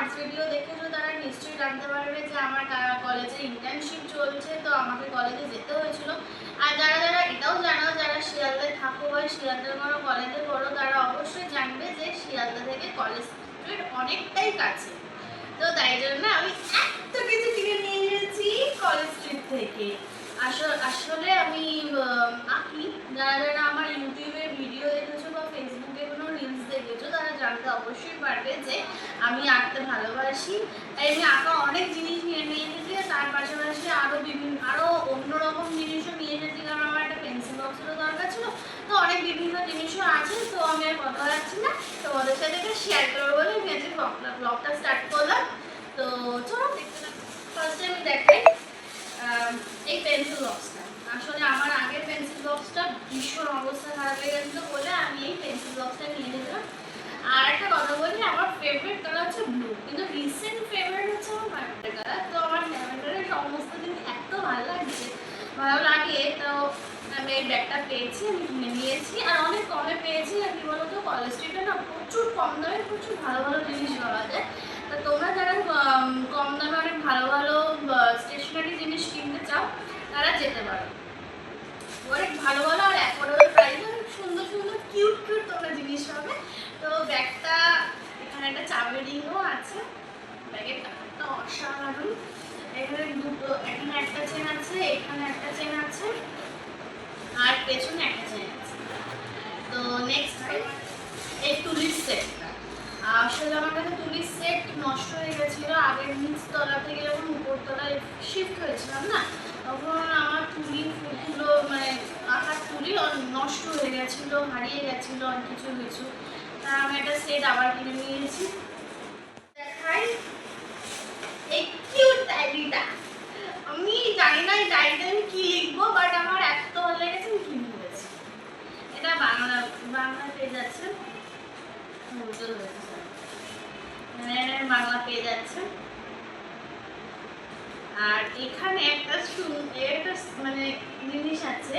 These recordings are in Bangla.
শর্টস ভিডিও দেখেছো তারা নিশ্চয়ই জানতে পারবে যে আমার কলেজে ইন্টার্নশিপ চলছে, তো আমাকে কলেজে যেতে হয়েছিল। আর যারা যারা এটাও জানো, যারা শিয়ালদায় থাকো বা শিয়ালদার কোনো কলেজে পড়ো, তারা অবশ্যই জানবে যে শিয়ালদা থেকে কলেজ স্ট্রিট অনেকটাই কাছে। তো তাই জন্য আমি এত কিছু কিনে নিয়ে এসেছি কলেজ স্ট্রিট থেকে। আসলে আমি আঁকি। যারা যারা আমার ইউটিউবে ভিডিও দেখেছো বা ফেসবুকে কোনো রিলস দেখেছো, তারা জানতে অবশ্যই পারবে যে আমি আঁকতে ভালোবাসি। তাই আমি আঁকা অনেক জিনিস নিয়ে এসেছি। তার পাশাপাশি আরও অন্যরকম জিনিসও নিয়ে এসেছি, কারণ আমার একটা পেন্সিল বক্সেরও দরকার ছিল। তো অনেক বিভিন্ন জিনিসও আছে, তো আমি আর কথা যাচ্ছি না, তোমাদের সাথে শেয়ার করবো বলে আমি আজকে ব্লগটা স্টার্ট করলাম। তো চলো দেখতে থাকো। ফার্স্টে আমি দেখাই এই পেন্সিল বক্সটা। আসলে আমার আগের পেন্সিল বক্সটা ভীষণ অবস্থা খারাপ হয়ে গেছিল বলে আমি এই পেন্সিল বক্সটা নিয়ে নিলাম। আর একটা কথা বলি, আমার ফেভারিট কালার হচ্ছে ব্লু, কিন্তু রিসেন্ট ফেভারিট হচ্ছে আমার ল্যাভেন্ডার কালার। তো আমার ল্যাভেন্ডারের সমস্ত দিন এত ভালো লাগে। তো আমি এই ব্যাগটা পেয়েছি, আমি কিনে নিয়েছি, আর অনেক কমে পেয়েছি। আর কি বলতো, কলেজ স্ট্রিটে না প্রচুর কম দামে প্রচুর ভালো ভালো জিনিস পাওয়া যায়। তো তোমরা যারা কম দামে অনেক ভালো ভালো স্টেশনারি জিনিস কিনতে চাও, তারা যেতে পারো। অনেক ভালো ভালো আর অ্যাফোর্ডেবল প্রাইসে অনেক সুন্দর সুন্দর কিউট কিউট তোমরা জিনিস পাবে। তো ব্যাগটা, এখানে একটা চাবি রিংও আছে, ব্যাগের কাপড়টা অসাধারণ। এখানে একটা চেন আছে, এখানে একটা চেন আছে, আর পেছনে একটা চেন আছে। তো নেক্সট এই তুলির সেটটা। আসলে আমার কাছে তুলির সেট নষ্ট হয়ে গেছিলো। আগের নিচতলা থেকে যখন উপরতলায় শিফট হয়েছিলাম না, তখন আমার ফুলগুলো মানে আঁকার তুলি নষ্ট হয়ে গেছিলো, হারিয়ে গেছিলো, অনেক কিছু। তা আমি একটা সেট আবার কিনে নিয়েছি। দেখাই এই কিউট ডায়েরিটা। আমি জানি না এই ডায়েরিতে আমি কি লিখবো, বাট আমার এত ভালো লেগেছে আমি কিনে নিয়েছি। এটা বাংলা পেজ আছে, বাংলা পেজ আছে। আর এখানে একটা মানে জিনিস আছে,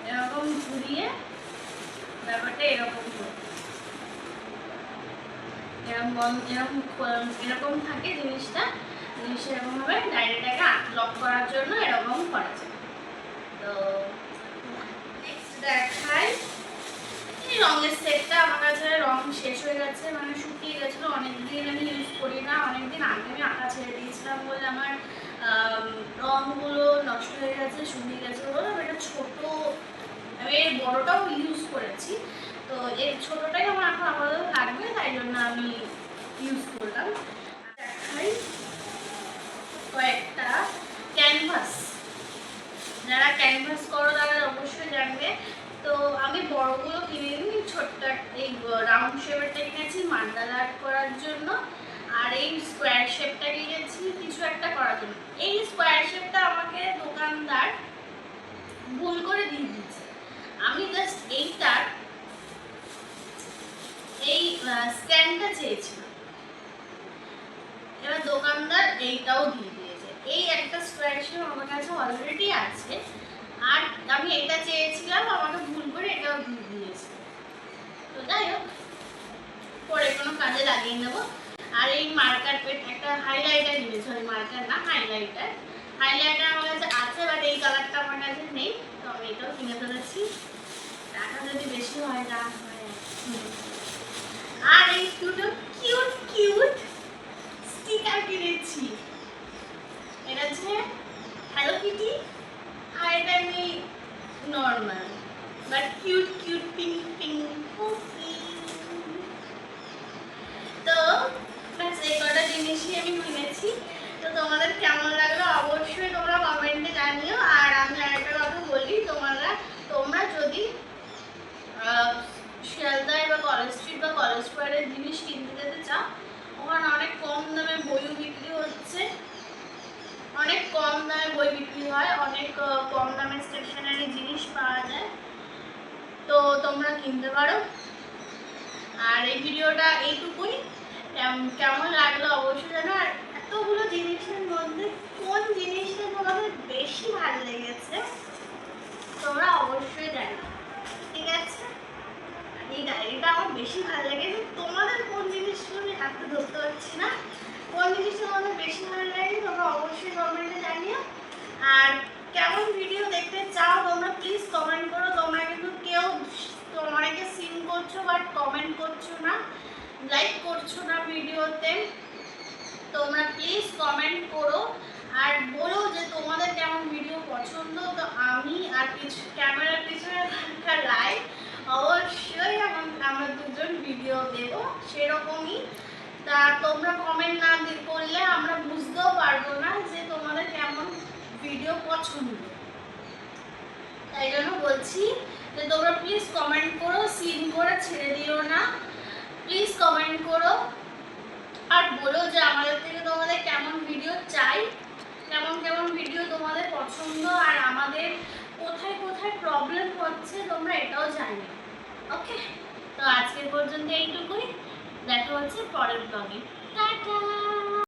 এরকম ঘুরিয়ে ব্যাপারটা এরকম এরকম থাকে জিনিসটা এরকম ভাবে ডায়েরিটাকে লক করার জন্য এরকম করা যায়। তো নেক্সট দেখাই এই রঙের সেটটা। আমার কাছে রং শেষ হয়ে গেছে, মানে শুকিয়ে গেছিলো, অনেকদিন আমি ইউজ করি না। অনেকদিন আগে আমি আঁকা ছেড়ে দিয়েছিলাম বলে আমার রঙগুলো নষ্ট হয়ে গেছে, শুকিয়ে গেছে বলে আমি এটা ছোটো, আমি এর বড়টাও ইউজ করেছি। তো এর ছোটোটাই আমার এখন আপাতত লাগবে, তাই জন্য আমি ইউজ করলাম। দেখাই কয়েকটা ক্যানভাস। যারা ক্যানভাস করো তারা অবশ্যই জানবে। তো আমি বড়গুলো কিনে নিই, ছোট্ট এই রাউন্ড শেপেরটা কিনেছি মান্ডালা আর্ট করার জন্য, আর এই স্কোয়ার শেপটা কিনেছি কিছু একটা করার জন্য। এই স্কোয়ার শেপটা আমাকে দোকানদার ভুল করে দিয়ে দিয়েছে। আমি জাস্ট এইটার এই স্ট্যান্ডটা চেয়েছিলাম, এবার দোকানদার এইটাও দিয়ে দিয়েছে। এই একটা স্কোয়ার শেপ আমার কাছে অলরেডি আছে, আর আমি এটা চেয়েছিলাম, আমাকে ভুল করে এটাও দিয়ে দিয়েছে। তো যাই হোক, পরে কোনো কাজে লাগিয়ে নেবো। আর এই মার্কার পেন, একটা হাইলাইটার কিনেছি, ওই মার্কার না, হাইলাইটার আমার কাছে আছে, বাট এই কালারটা আমার কাছে নেই। তো আমি এটাও কিনে ফেলেছি, টাকা যদি বেশি হয় না হয়। আর এই দুটো কিউট কিউট স্টিকার কিনেছি। এটা হচ্ছে হ্যালো কিটি, আর এটা এমনি normal but cute cute pink pink. তো ব্যাস এই কটা জিনিসই আমি কিনেছি। তো তোমাদের কেমন লাগলো অবশ্যই তোমরা কমেন্টে জানিও। আর আমি আরেকটা কথা বলি, তোমরা যদি শিয়ালদায় বা কলেজ স্ট্রিট বা কলেজ স্কোয়ারের জিনিস কিনতে যেতে চাও, ওখানে অনেক কম দামে বইও বিক্রি হচ্ছে, অনেক কম দামে বই বিক্রি হয়, অনেক কম দামে স্টেশনারি জিনিস পাওয়া যায়। তো তোমরা কিনতে পারো। আর এই ভিডিওটা এইটুকুই। কেমন লাগলো অবশ্যই জানো। আর এতগুলো জিনিসের মধ্যে কোন জিনিসটা তোমাদের বেশি ভালো লেগেছে তোমরা অবশ্যই জানো, ঠিক আছে? এই ডায়েরিটা আমার বেশি ভালো লেগেছে, তোমাদের কোন জিনিসগুলো আমি হাতে ধরতে পারছি না। কোন জিনিসটা তোমাদের বেশি ভালো লাগে তোমরা অবশ্যই কমেন্টে জানিও। আর কেমন ভিডিও দেখতে চাও তোমরা প্লিজ কমেন্ট করো। তোমরা কিন্তু কেউ অনেকে সিন করছো বাট কমেন্ট করছো না, লাইক করছো না ভিডিওতে। তোমরা প্লিজ কমেন্ট করো আর বলো যে তোমাদের কেমন ভিডিও পছন্দ। তো আমি আর কিছু ক্যামেরার পিছনে থাকা লাইভ অবশ্যই আমরা দুজন ভিডিও দেবো সেরকমই। তা তোমরা কমেন্ট না করলে আমরা বুঝতেও পারবো না যে তোমাদের কেমন ভিডিও পছন্দ। তাই জন্য বলছি যে তোমরা প্লিজ কমেন্ট করো, সিন করে ছেড়ে দিও না, প্লিজ কমেন্ট করো আর বলো যে আমাদের থেকে তোমাদের কেমন ভিডিও চাই, কেমন কেমন ভিডিও তোমাদের পছন্দ আর আমাদের কোথায় কোথায় প্রবলেম হচ্ছে তোমরা এটাও জানিও। ওকে, তো আজকের পর্যন্ত এইটুকুই, দেখা হচ্ছে পরের ব্লগে। টাটা।